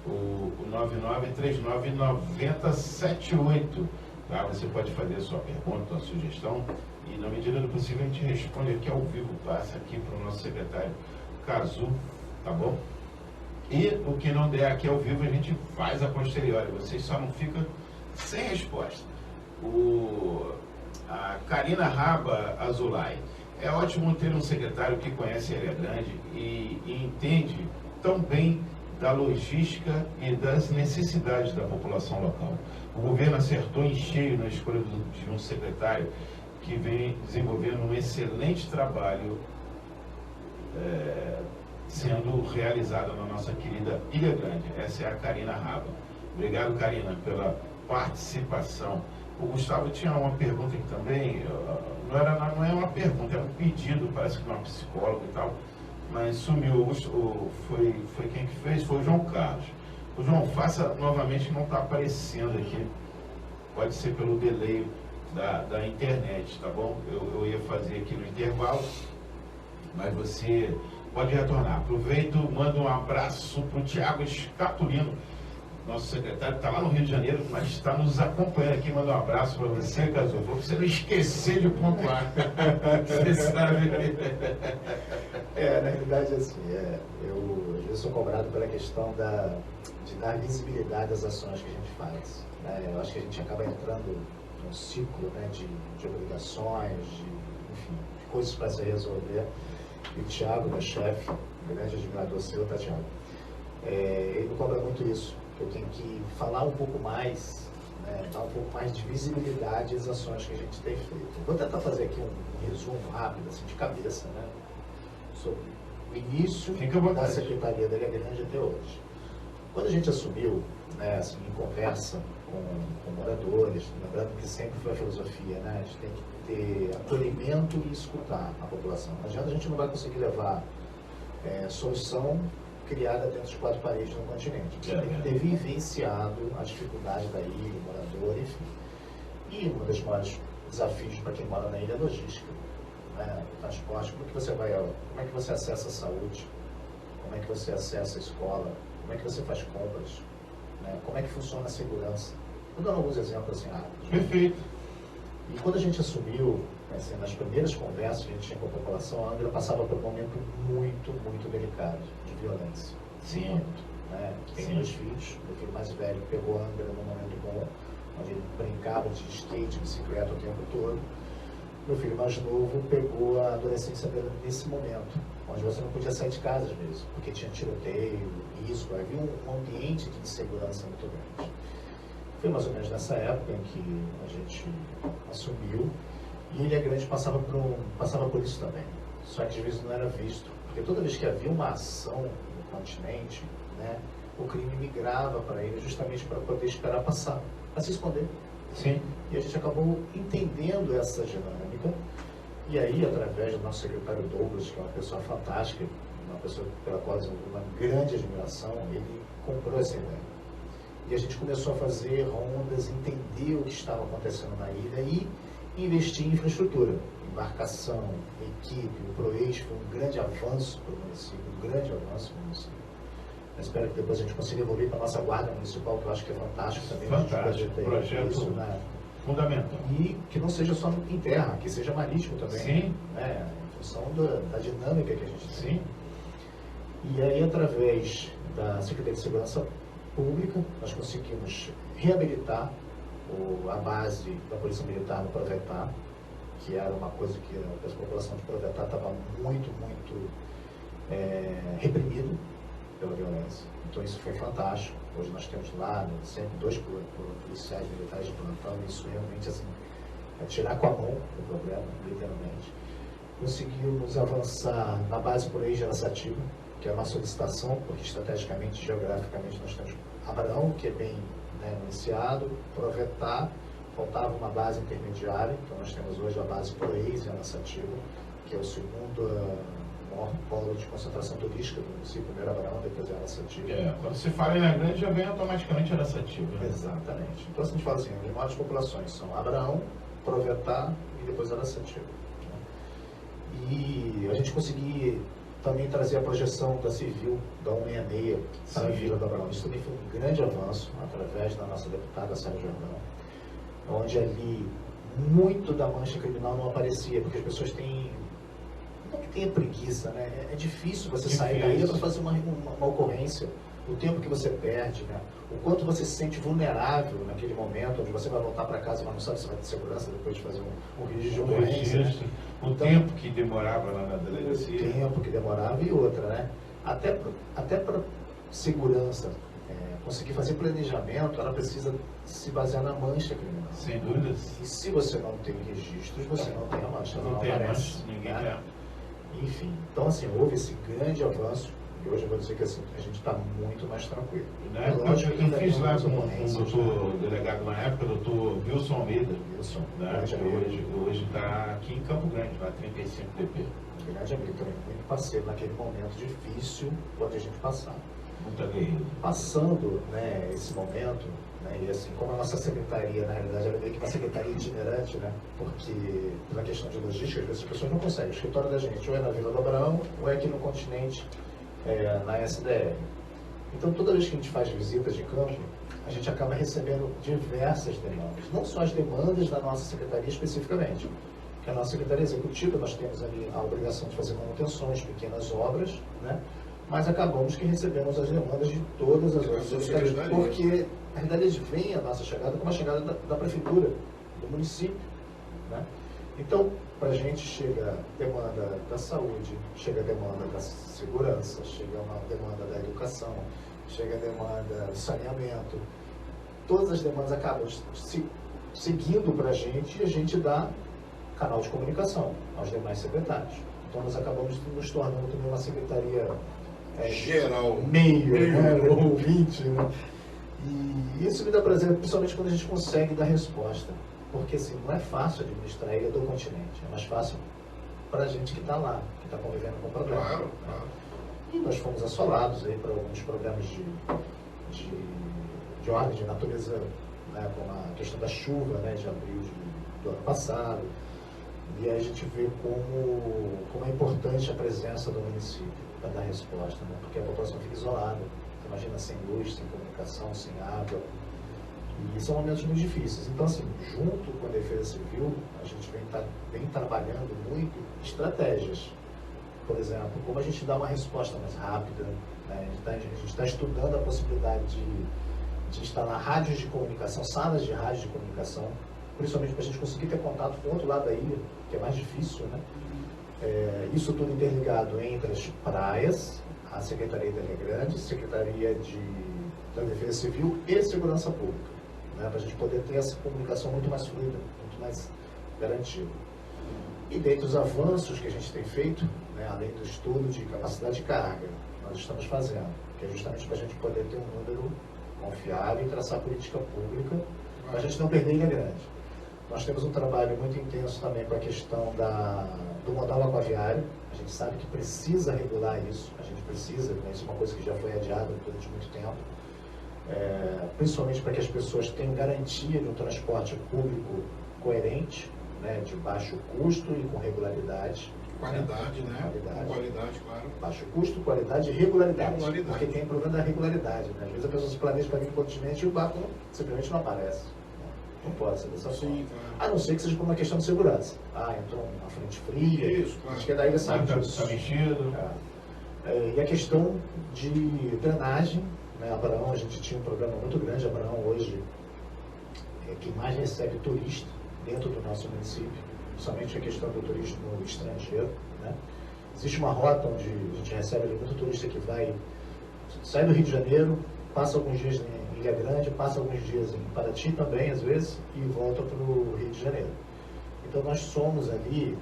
O 99399078. Tá? Você pode fazer a sua pergunta, a sua sugestão, e na medida do possível a gente responde aqui ao vivo, passa aqui para o nosso secretário Cazu, tá bom? E o que não der aqui ao vivo a gente faz a posteriori, vocês só não ficam sem resposta. A Karina Raba Azulay, é ótimo ter um secretário que conhece a Ilha Grande e entende tão bem da logística e das necessidades da população local. O governo acertou em cheio na escolha de um secretário que vem desenvolvendo um excelente trabalho sendo realizado na nossa querida Ilha Grande. Essa é a Karina Raba. Obrigado, Karina, pela participação. O Gustavo tinha uma pergunta aqui também, não é uma pergunta, é um pedido, parece que de uma psicóloga e tal, mas sumiu, foi quem que fez? Foi o João Carlos. O João, faça novamente, não está aparecendo aqui, pode ser pelo delay, da internet, tá bom? Eu ia fazer aqui no intervalo, mas você pode retornar. Aproveito, mando um abraço para o Tiago Escapulino, nosso secretário, que está lá no Rio de Janeiro, mas está nos acompanhando aqui. Manda um abraço para você, Casou, para você não esquecer de pontuar. Você sabe. Na realidade, assim, eu sou cobrado pela questão de dar visibilidade às ações que a gente faz. Né? Eu acho que a gente acaba entrando num ciclo, né, de obrigações, enfim, de coisas para se resolver. E o Thiago, meu chefe, grande admirador seu, tá, Thiago? Ele me cobra muito isso, que eu tenho que falar um pouco mais, né, dar um pouco mais de visibilidade às ações que a gente tem feito. Vou tentar fazer aqui um resumo rápido, assim, de cabeça, né, sobre o início da Secretaria da Ilha Grande até hoje. Quando a gente assumiu, né, assim, em conversa com moradores, lembrando que sempre foi a filosofia, né, a gente tem que ter acolhimento e escutar a população. Não adianta, a gente não vai conseguir levar solução criada dentro de 4 paredes no continente. Você tem que ter vivenciado a dificuldade da ilha, o morador, enfim. E um dos maiores desafios para quem mora na ilha é a logística, né, o transporte. Como é que você acessa a saúde? Como é que você acessa a escola? Como é que você faz compras? Né? Como é que funciona a segurança? Vou dar alguns exemplos assim rápidos. Perfeito. E quando a gente assumiu, assim, nas primeiras conversas que a gente tinha com a população, a Angra passava por um momento muito, muito delicado de violência. Sim. Muito. Né? Tem 2 filhos. Meu filho mais velho pegou a Angra num momento bom, onde ele brincava de skate, bicicleta o tempo todo. Meu filho mais novo pegou a adolescência dele nesse momento, onde você não podia sair de casa às vezes, porque tinha tiroteio, risco, havia um ambiente de insegurança muito grande. Foi mais ou menos nessa época em que a gente assumiu, e Ilha Grande passava por isso também. Só que às vezes não era visto, porque toda vez que havia uma ação no continente, né, o crime migrava para ele justamente para poder esperar passar, para se esconder. Sim. E a gente acabou entendendo essa dinâmica, e aí, através do nosso secretário Douglas, que é uma pessoa fantástica, uma pessoa pela qual eu desenvolvi uma grande admiração, ele comprou essa ideia. E a gente começou a fazer rondas, entender o que estava acontecendo na ilha e investir em infraestrutura, embarcação, equipe. O PROEIS foi um grande avanço para o município, Eu espero que depois a gente consiga evoluir para a nossa guarda municipal, que eu acho que é fantástico também. Fantástico, projeto isso, né? Fundamental. E que não seja só em terra, que seja marítimo também. Sim. Né? Em função da dinâmica que a gente tem. Sim. E aí, através da Secretaria de Segurança Pública, nós conseguimos reabilitar a base da Polícia Militar no Provetá, que era uma coisa que a população de Provetá estava muito, muito reprimido pela violência. Então isso foi fantástico. Hoje nós temos lá sempre 2 policiais militares de plantão, isso realmente assim, é tirar com a mão o problema, literalmente. Conseguimos avançar na base por aí de Araçatiba, que é a nossa solicitação, porque estrategicamente, geograficamente, nós temos Abraão, que é bem, né, iniciado, Provetá, faltava uma base intermediária, então nós temos hoje a base Proeis em Araçatiba, que é o segundo maior polo de concentração turística do município, primeiro Abraão, depois Araçatiba. Quando você fala em Ilha Grande, já vem automaticamente Araçatiba. Né? Exatamente. Então, assim, a gente fala assim, as maiores populações são Abraão, Provetá e depois Araçatiba. Né? E a gente conseguiu também trazer a projeção da Civil, da 166, para a Vila do Abraão. Isso também foi um grande avanço, através da nossa deputada Sérgio Jordão, onde ali muito da mancha criminal não aparecia, porque as pessoas têm, não que tenha preguiça, né? É difícil você sair da ilha para fazer uma ocorrência, o tempo que você perde, né? O quanto você se sente vulnerável naquele momento, onde você vai voltar para casa, mas não sabe se vai ter segurança depois de fazer um registro de ocorrência. Né? O tempo que demorava lá na delegacia. O tempo que demorava e outra, né? Até para segurança, conseguir fazer planejamento, ela precisa se basear na mancha criminal. Sem dúvidas. E se você não tem registros, você não tem a mancha. Não tem a mancha, ninguém quer. Enfim, então assim, houve esse grande avanço. E hoje eu vou dizer que assim, a gente está muito mais tranquilo. Né? Eu fiz lá com o doutor delegado na época, doutor Wilson Almeida. Wilson, né? Hoje está aqui em Campo Grande, lá 35 DP. Grande amigo também, muito parceiro naquele momento difícil, onde a gente passava. Muito aguerrido. Passando, né, esse momento, né? E assim, como a nossa secretaria, na realidade, ela é meio que uma secretaria itinerante, né? Porque, pela questão de logística, às vezes as pessoas não conseguem. O escritório da gente ou é na Vila do Abraão ou é aqui no continente, na SDR. Então, toda vez que a gente faz visitas de campo, a gente acaba recebendo diversas demandas. Não só as demandas da nossa secretaria especificamente, que a nossa secretaria executiva, nós temos ali a obrigação de fazer manutenções, pequenas obras, né? Mas acabamos que recebemos as demandas de todas as outras secretarias, porque na realidade eles veem a nossa chegada como a chegada da prefeitura, do município, né? Então, para a gente chega demanda da saúde, chega demanda da segurança, chega uma demanda da educação, chega a demanda do saneamento. Todas as demandas acabam seguindo para a gente e a gente dá canal de comunicação aos demais secretários. Então nós acabamos nos tornando também uma secretaria geral, meio, né, ouvinte, né? E isso me dá prazer, principalmente quando a gente consegue dar resposta. Porque assim, não é fácil administrar a ilha do continente, é mais fácil para a gente que está lá, que está convivendo com o problema. Claro, né? claro. E nós fomos assolados aí por alguns problemas de ordem de natureza, né, como a questão da chuva, né, de abril do ano passado. E aí a gente vê como é importante a presença do município para dar resposta, né, porque a população fica isolada. Você imagina, sem luz, sem comunicação, sem água. E são momentos muito difíceis. Então, assim, junto com a Defesa Civil, a gente vem trabalhando muito estratégias. Por exemplo, como a gente dá uma resposta mais rápida, né? A gente está estudando a possibilidade de instalar rádios de comunicação, salas de rádio de comunicação, principalmente para a gente conseguir ter contato com o outro lado da ilha, que é mais difícil, né? Isso tudo interligado entre as praias, a Secretaria da Ilha Grande, Secretaria da Defesa Civil e Segurança Pública, né? Para a gente poder ter essa comunicação muito mais fluida, muito mais garantida. E dentre os avanços que a gente tem feito, né, além do estudo de capacidade de carga, nós estamos fazendo, que é justamente para a gente poder ter um número confiável e traçar política pública, para a gente não perder Ilha Grande. Nós temos um trabalho muito intenso também com a questão do modal aquaviário. A gente sabe que precisa regular isso, a gente precisa, né, isso é uma coisa que já foi adiada durante muito tempo, principalmente para que as pessoas tenham garantia de um transporte público coerente, né, de baixo custo e com regularidade. Qualidade, né? Qualidade, claro. Baixo custo, qualidade e regularidade. Porque tem o problema da regularidade, né? Às vezes a pessoa se planeja para vir no continente e o barco simplesmente não aparece. Não pode ser dessa forma. Sim, claro. A não ser que seja por uma questão de segurança. Entrou uma frente fria. Isso, claro. Acho que daí sabe disso. Está mexido. E a questão de drenagem, né? Abraão, a gente tinha um programa muito grande. Abraão hoje é quem mais recebe turista dentro do nosso município, somente a questão do turismo estrangeiro, né? Existe uma rota onde a gente recebe muito turista que sai do Rio de Janeiro, passa alguns dias em Ilha Grande, passa alguns dias em Paraty também, às vezes, e volta para o Rio de Janeiro. Então nós somos ali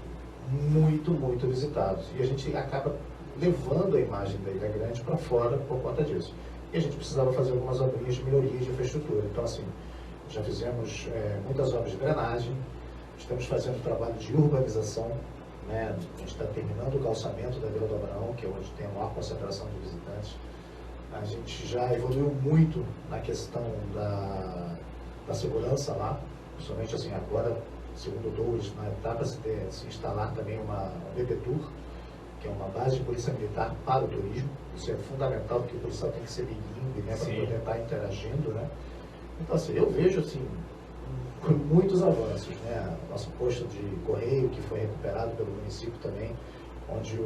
muito, muito visitados. E a gente acaba levando a imagem da Ilha Grande para fora por conta disso. E a gente precisava fazer algumas obrinhas de melhoria de infraestrutura. Então, assim, já fizemos muitas obras de drenagem, estamos fazendo trabalho de urbanização, né? A gente está terminando o calçamento da Vila do Abraão, que é onde tem a maior concentração de visitantes. A gente já evoluiu muito na questão da segurança lá, principalmente assim, agora, segundo o Douglas, está para se instalar também uma BPTUR, que é uma base de polícia militar para o turismo. Isso é fundamental, porque o policial tem que ser bilíngue, né, para poder estar interagindo, né? Então, assim, eu vejo, assim, muitos avanços, né? Nosso posto de correio, que foi recuperado pelo município também, onde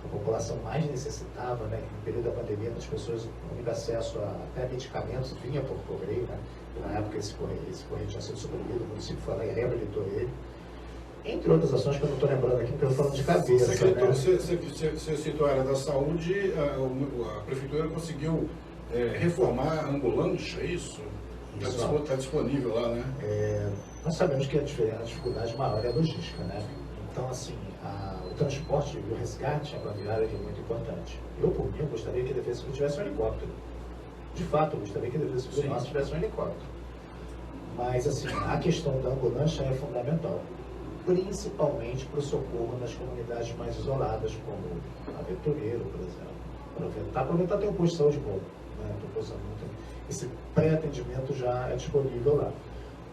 a população mais necessitava, né? No período da pandemia, as pessoas não tinham acesso a até medicamentos, vinha por correio, né? E na época esse correio tinha sido suprimido, o município foi lá e reabilitou ele. Entre outras ações que eu não estou lembrando aqui, porque eu estou falando de cabeça. Você citou a área da saúde, a prefeitura conseguiu reformar a ambulância, é isso? Está disponível lá, né? Nós sabemos que a dificuldade maior é a logística, né? Então, assim, o transporte e o resgate aquaviário é muito importante. Eu, por mim, gostaria que a Defesa Civil tivesse um helicóptero. De fato, eu gostaria que a Defesa Civil nossa tivesse um helicóptero. Mas, assim, a questão da ambulância é fundamental, principalmente para o socorro nas comunidades mais isoladas, como Aventureiro, por exemplo. Aproveitar ter um posto de saúde bom, né, proporcionando esse pré-atendimento já é disponível lá.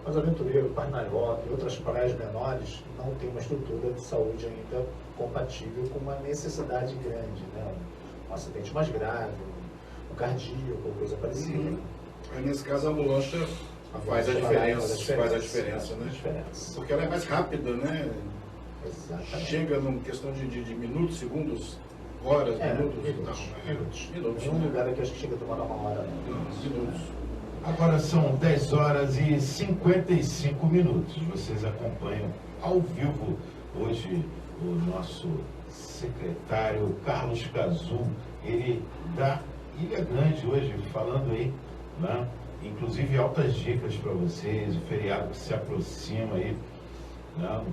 Mas Aventureiro, Parnaioca e outras praias menores não tem uma estrutura de saúde ainda compatível com uma necessidade grande, né? Um acidente mais grave, um cardíaco, coisa parecida. Aí, nesse caso, a ambulância faz a diferença, né? Porque ela é mais rápida, né? Exatamente. Chega numa questão de minutos, segundos, horas, minutos. Minutos. Em um lugar aqui acho que chega a demorar uma hora. Minutos. Agora são 10 horas e 55 minutos. Vocês acompanham ao vivo hoje o nosso secretário Carlos Cazu, ele da Ilha Grande hoje, falando aí, né? Inclusive altas dicas para vocês, o feriado que se aproxima aí, né?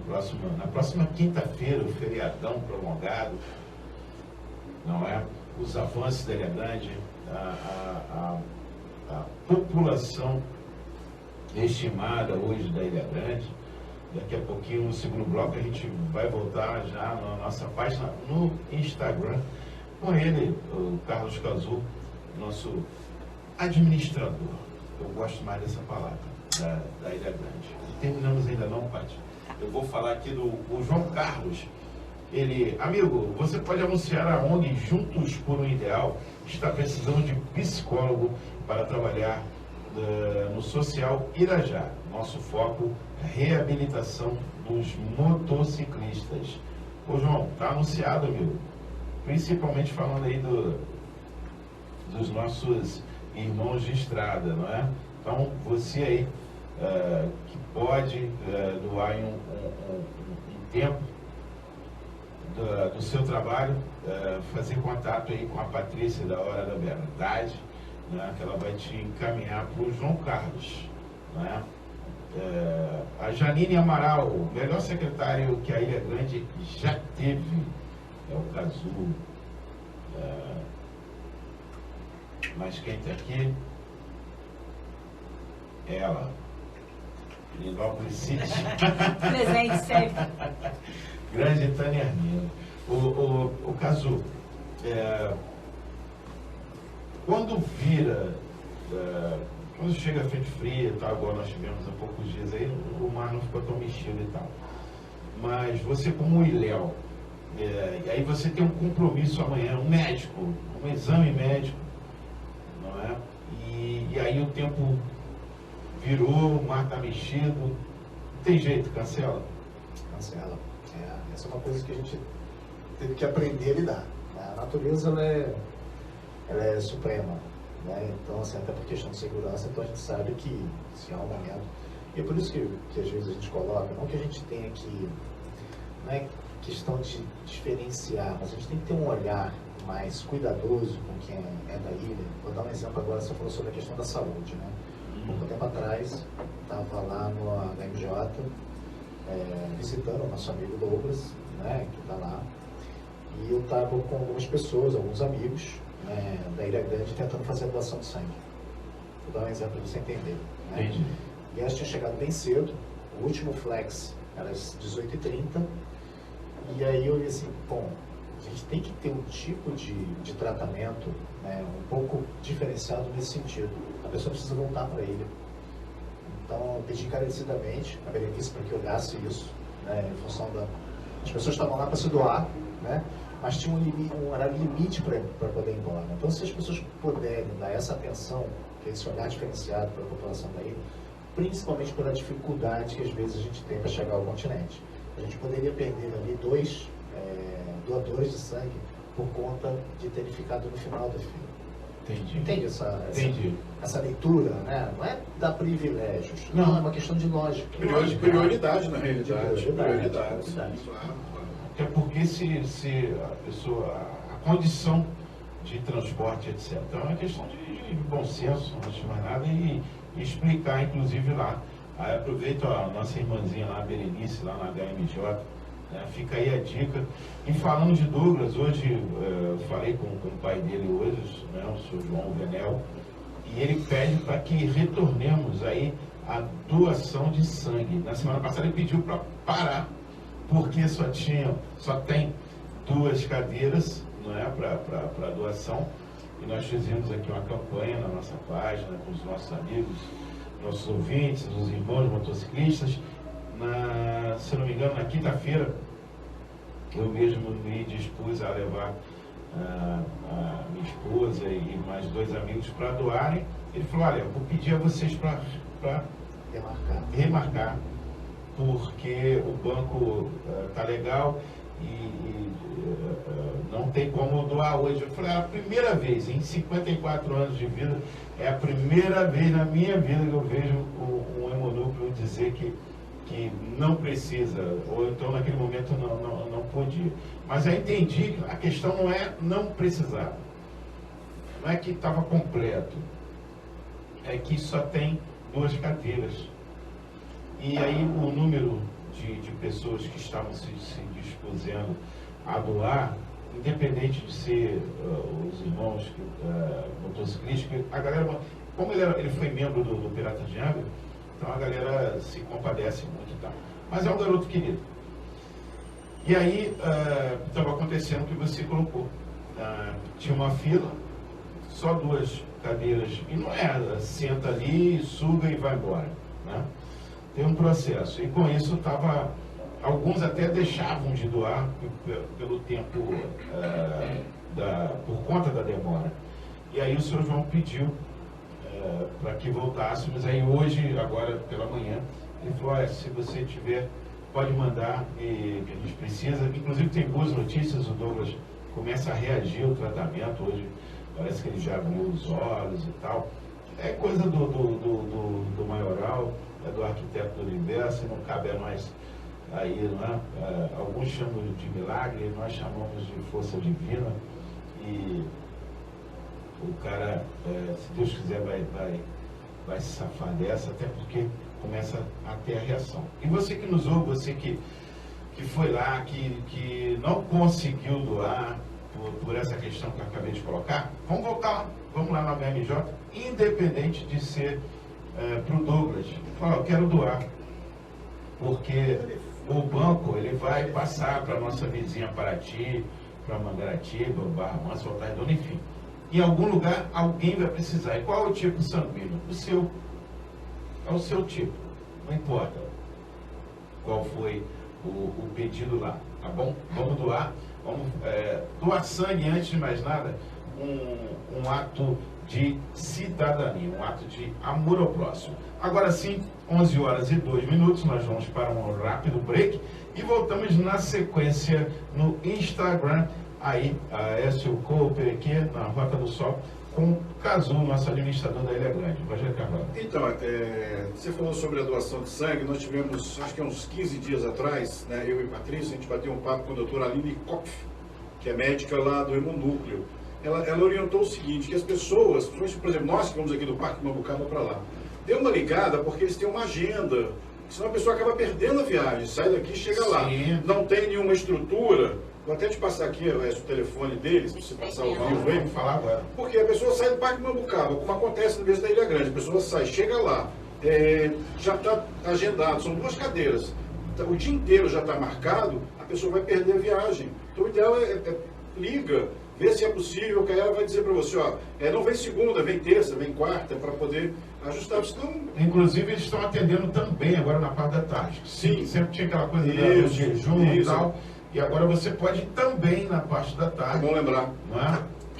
Na próxima quinta-feira, o feriadão prolongado, não é? Os avanços da Ilha Grande, a população estimada hoje da Ilha Grande. Daqui a pouquinho, no segundo bloco, a gente vai voltar já na nossa página no Instagram com ele, o Carlos Cazu, nosso administrador. Eu gosto mais dessa palavra, da Ilha Grande. Terminamos ainda não, Paty? Eu vou falar aqui do João Carlos. Ele, amigo, você pode anunciar a ONG Juntos por um Ideal, está precisando de psicólogo para trabalhar no social Irajá. Nosso foco é reabilitação dos motociclistas. Ô João, tá anunciado, amigo. Principalmente falando aí dos nossos irmãos de estrada, não é? Então, você aí que pode doar em um tempo do seu trabalho, fazer contato aí com a Patrícia da Hora da Verdade, né, que ela vai te encaminhar para o João Carlos, né? A Janine Amaral, o melhor secretário que a Ilha Grande já teve é o Cazu. Mas quem está aqui é ela, Linópolis City. Presente sempre. Grande Tânia Armino. O Cazu, quando quando chega a frente fria, tá, agora nós tivemos há poucos dias aí, o mar não ficou tão mexido e tal. Mas você como ilhéu, e aí você tem um compromisso amanhã, um médico, um exame médico, não é? E aí o tempo virou, o mar está mexido, não tem jeito, cancela? Cancela. Essa é uma coisa que a gente teve que aprender a lidar. A natureza ela é suprema, né? Então, assim, até por questão de segurança, então a gente sabe que se há um momento, e é por isso que às vezes a gente coloca, não que a gente tenha que, não é questão de diferenciar, mas a gente tem que ter um olhar mais cuidadoso com quem é da ilha. Vou dar um exemplo agora, você falou sobre a questão da saúde, né? Pouco tempo atrás, estava lá no HMJ, visitando o nosso amigo Douglas, né, que está lá, e eu estava com algumas pessoas, alguns amigos, né, da Ilha Grande, tentando fazer a doação de sangue. Vou dar um exemplo para você entender. Né? E elas tinham chegado bem cedo, o último flex era às 18h30, e aí eu li assim, bom, a gente tem que ter um tipo de tratamento, né, um pouco diferenciado nesse sentido. A pessoa precisa voltar para a ilha. Então, eu pedi encarecidamente a Berenice para que olhasse isso, né, em função as pessoas estavam lá para se doar, né, mas tinha um horário limite para poder ir embora. Então, se as pessoas puderem dar essa atenção, esse olhar diferenciado para a população da ilha, principalmente pela dificuldade que às vezes a gente tem para chegar ao continente. A gente poderia perder ali 2 doadores de sangue por conta de terem ficado no final da fila. Entendi. Entende essa leitura, né? Não é dar privilégios, não, é uma questão de lógica. Prioridade, na realidade. Prioridade. Até porque se a pessoa, a condição de transporte, etc. Então é uma questão de bom senso, não de mais nada, e explicar, inclusive lá. Aí aproveito a nossa irmãzinha lá, a Berenice, lá na HMJ, né? Fica aí a dica. E falando de Douglas, hoje falei com o pai dele hoje, né, o senhor João Venel, e ele pede para que retornemos aí a doação de sangue. Na semana passada ele pediu para parar, porque só tem 2 cadeiras, não é, para doação. e nós fizemos aqui uma campanha na nossa página com os nossos amigos, nossos ouvintes, os irmãos motociclistas. Se não me engano, na quinta-feira, eu mesmo me dispus a levar a minha esposa e mais 2 amigos para doarem. Ele falou, olha, eu vou pedir a vocês para remarcar, porque o banco está legal e não tem como doar hoje. Eu falei, é a primeira vez, em 54 anos de vida, é a primeira vez na minha vida que eu vejo um hemonúcleo dizer que não precisa, ou então naquele momento não podia. Mas aí entendi que a questão não é não precisar, não é que estava completo, é que só tem 2 cadeiras. E aí o número de pessoas que estavam se dispusendo a doar, independente de ser os irmãos motociclistas, a galera, como ele foi membro do Pirata de Angra, então a galera se compadece muito e tal. Mas é um garoto querido. E aí estava acontecendo o que você colocou. Tinha uma fila, só 2 cadeiras, e não é senta ali, suga e vai embora, né? Tem um processo, e com isso alguns até deixavam de doar pelo tempo, por conta da demora. E aí o senhor João pediu para que voltássemos. Aí hoje, agora pela manhã, ele falou, olha, se você tiver, pode mandar, que a gente precisa. Inclusive tem boas notícias, o Douglas começa a reagir ao tratamento hoje, parece que ele já abriu os olhos e tal. É coisa do maioral, do arquiteto do universo, não cabe a nós aí, não é? Alguns chamam de milagre, nós chamamos de força divina, e o cara, se Deus quiser, vai se safar dessa, até porque começa a ter a reação. E você que nos ouve, você que foi lá, que não conseguiu doar por essa questão que eu acabei de colocar, vamos voltar lá, vamos lá na BMJ, independente de ser para o Douglas. Fala, eu quero doar, porque o banco ele vai passar para a nossa vizinha Paraty, para Mangaratiba, Barra Mansa, Volta Redonda, enfim. Em algum lugar, alguém vai precisar. E qual é o tipo sanguíneo? O seu. É o seu tipo. Não importa qual foi o pedido lá. Tá bom? Vamos doar. Vamos doar sangue, antes de mais nada, um ato de cidadania, um ato de amor ao próximo. Agora sim, 11h02, nós vamos para um rápido break e voltamos na sequência no Instagram, aí a Écio Cooper aqui na Rota do Sol, com o Cazu, nosso administrador da Ilha Grande. Rogério Carvalho. Então, você falou sobre a doação de sangue. Nós tivemos, acho que há uns 15 dias atrás, né, eu e Patrícia, a gente bateu um papo com a doutora Aline Kopf, que é médica lá do Hemonúcleo. Ela orientou o seguinte, que as pessoas, por exemplo, nós que vamos aqui do Parque Mambucaba para lá, dê uma ligada porque eles têm uma agenda, senão a pessoa acaba perdendo a viagem, sai daqui e chega lá. Não tem nenhuma estrutura. Vou até te passar aqui o telefone deles, para você passar ao vivo aí. Vamos falar agora. Porque a pessoa sai do Parque Mambucaba, como acontece no mês da Ilha Grande, a pessoa sai, chega lá, já está agendado, são 2 cadeiras, o dia inteiro já está marcado, a pessoa vai perder a viagem. Então o ideal liga, vê se é possível, que aí ela vai dizer para você, ó, não vem segunda, vem terça, vem quarta, para poder ajustar. Senão... Inclusive eles estão atendendo também agora na parte da tarde. Sim. Sempre tinha aquela coisa do jejum e tal. E agora você pode ir também na parte da tarde. É bom lembrar.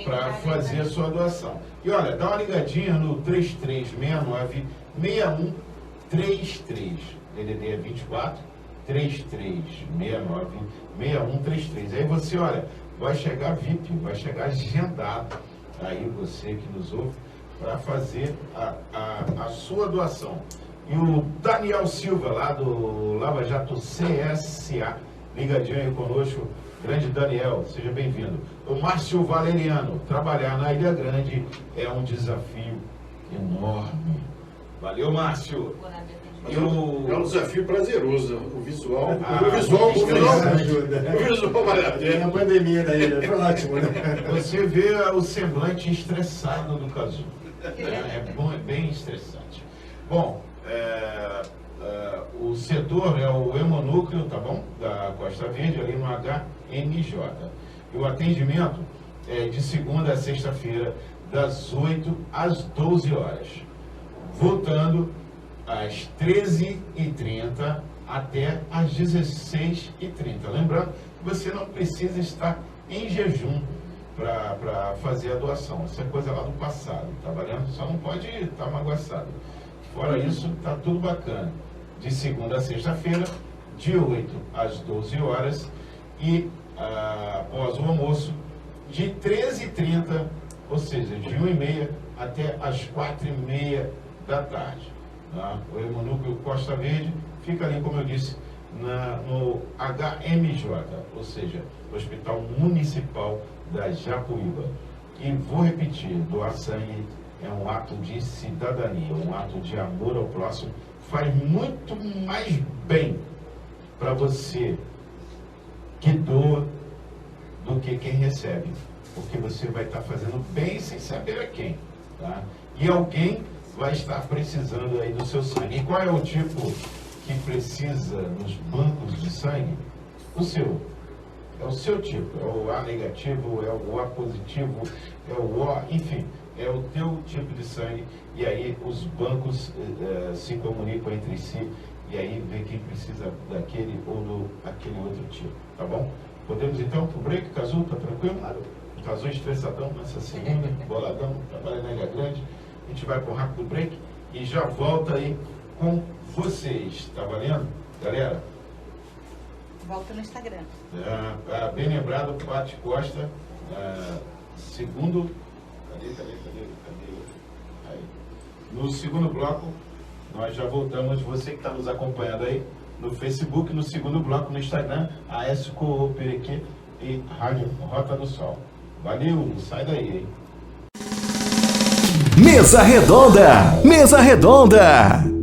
Para fazer a sua doação. E olha, dá uma ligadinha no 3369-6133. DDD é 24 3369-6133. Aí você, olha, vai chegar VIP, vai chegar agendado. Aí você que nos ouve, para fazer a sua doação. E o Daniel Silva, lá do Lava Jato CSA, ligadinho aí conosco, grande Daniel, seja bem-vindo. O Márcio Valeriano, trabalhar na Ilha Grande é um desafio enorme. Valeu, Márcio. É um desafio prazeroso, o visual. O visual vale a pena. A pandemia da ilha foi ótimo, né? Você vê o semblante estressado do Cazu. É bem estressante. Bom, o setor é o Hemonúcleo, tá bom? Da Costa Verde, ali no HMJ. E o atendimento de segunda a sexta-feira, das 8 às 12 horas. Voltando às 13h30 até às 16h30. Lembrando que você não precisa estar em jejum para fazer a doação. Isso é coisa lá do passado, tá valendo? Só não pode estar magoaçado. Fora isso, tá tudo bacana. De segunda a sexta-feira, de 8 às 12 horas e após o almoço, de 13h30, ou seja, de 1h30 até às 4h30 da tarde. Tá? O Hemonúcleo Costa Verde fica ali, como eu disse, no HMJ, ou seja, Hospital Municipal da Japuíba. E vou repetir, doar sangue é um ato de cidadania, um ato de amor ao próximo, faz muito mais bem para você que doa do que quem recebe, porque você vai estar fazendo bem sem saber a quem, tá? E alguém vai estar precisando aí do seu sangue. E qual é o tipo que precisa nos bancos de sangue? O seu. É o seu tipo, é o A negativo, é o A positivo, é o O, enfim, é o teu tipo de sangue. E aí os bancos se comunicam entre si e aí vê quem precisa daquele ou daquele outro tipo, tá bom? Podemos então pro break, Cazu, tá tranquilo? Cazu estressadão nessa segunda, boladão, trabalha na Ilha Grande. A gente vai pro rápido break e já volta aí com vocês, tá valendo? Galera? Volta no Instagram. Bem lembrado, Paty Costa, segundo. Cadê? Aí. No segundo bloco, nós já voltamos. Você que está nos acompanhando aí no Facebook, no segundo bloco no Instagram, AS Cooperequê e Rádio Rota do Sol. Valeu, não sai daí, hein? Mesa Redonda! Mesa Redonda!